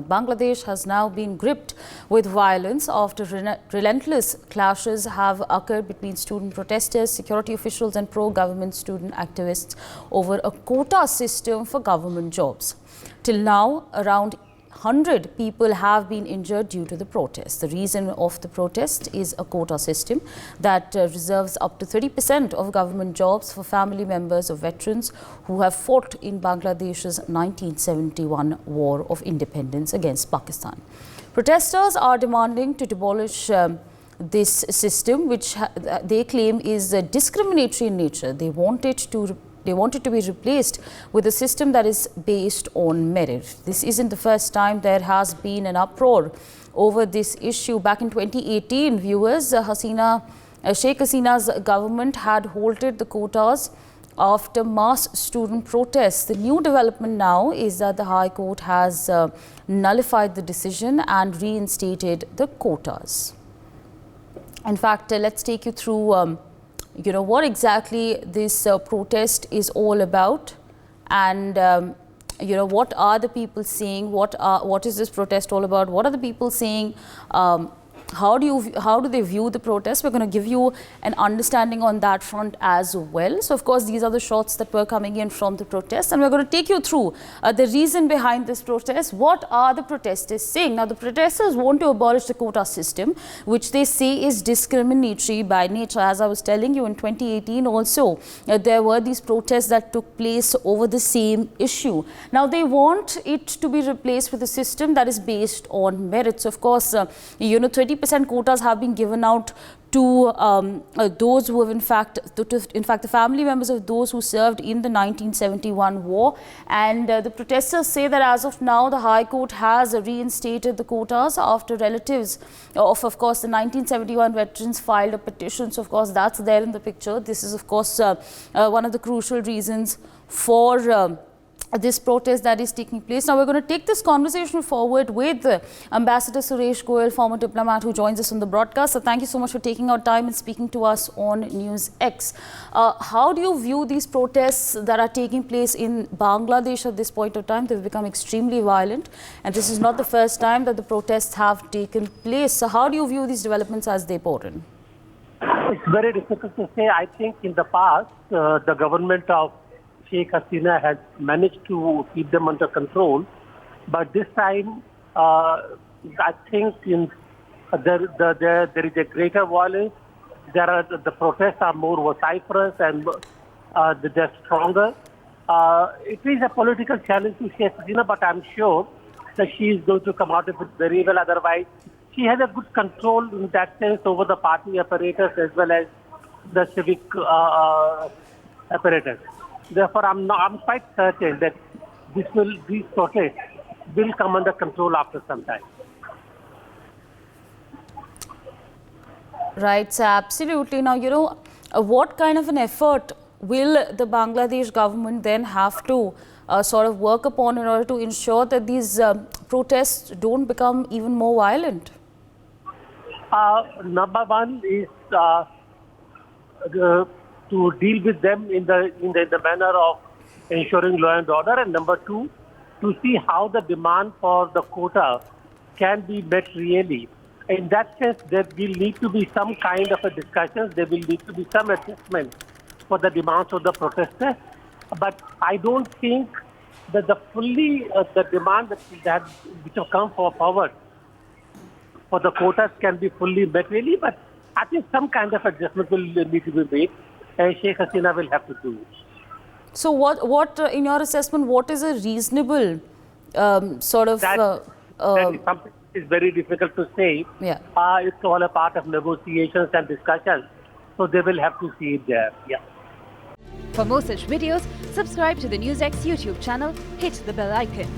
Bangladesh has now been gripped with violence after relentless clashes have occurred between student protesters, security officials and pro-government student activists over a quota system for government jobs. Till now, around 100 people have been injured due to the protests. The reason of the protest is a quota system that reserves up to 30% of government jobs for family members of veterans who have fought in Bangladesh's 1971 war of independence against Pakistan. Protesters are demanding to demolish this system, which they claim is discriminatory in nature. They want it to be replaced with a system that is based on merit. This isn't the first time there has been an uproar over this issue. Back in 2018, viewers, Sheikh Hasina's government had halted the quotas after mass student protests. The new development now is that the High Court has nullified the decision and reinstated the quotas. In fact, let's take you through what exactly this protest is all about, and what are the people saying? What is this protest all about? What are the people saying? How do they view the protest? We're going to give you an understanding on that front as well. So, of course, these are the shots that were coming in from the protest, and we're going to take you through the reason behind this protest. What are the protesters saying? Now, the protesters want to abolish the quota system, which they say is discriminatory by nature. As I was telling you, in 2018 also, there were these protests that took place over the same issue. Now, they want it to be replaced with a system that is based on merits. Of course, 30% quotas have been given out to those who have in fact the family members of those who served in the 1971 war, and the protesters say that as of now the High Court has reinstated the quotas after relatives of course the 1971 veterans filed a petition. So of course that's there in the picture. This is of course one of the crucial reasons for this protest that is taking place. Now, we're going to take this conversation forward with Ambassador Suresh Goyal, former diplomat, who joins us on the broadcast. So, thank you so much for taking our time and speaking to us on NewsX. How do you view these protests that are taking place in Bangladesh at this point of time? They've become extremely violent, and this is not the first time that the protests have taken place. So, how do you view these developments as they pour in? It's very difficult to say. I think in the past, the government of Sheikh Hasina has managed to keep them under control, but this time I think there is a greater violence. The protests are more vociferous and they're stronger. It is a political challenge to Sheikh Hasina, but I'm sure that she is going to come out of it very well. Otherwise, she has a good control in that sense over the party apparatus as well as the civic apparatus. Therefore, I'm quite certain that these protests will come under control after some time. Right, so absolutely. Now, what kind of an effort will the Bangladesh government then have to sort of work upon in order to ensure that these protests don't become even more violent? Number one is to deal with them in the manner of ensuring law and order, and number two, to see how the demand for the quota can be met really. In that sense, there will need to be some kind of a discussion. There will need to be some assessment for the demands of the protesters. But I don't think that the demand which have come forward for the quotas can be fully met really. But I think some kind of adjustment will need to be made, and Sheikh Hasina will have to do it. So what in your assessment, what is a reasonable sort of... That is something is very difficult to say. Yeah. It's all a part of negotiations and discussions. So they will have to see it there. Yeah. For more such videos, subscribe to the NewsX YouTube channel, hit the bell icon.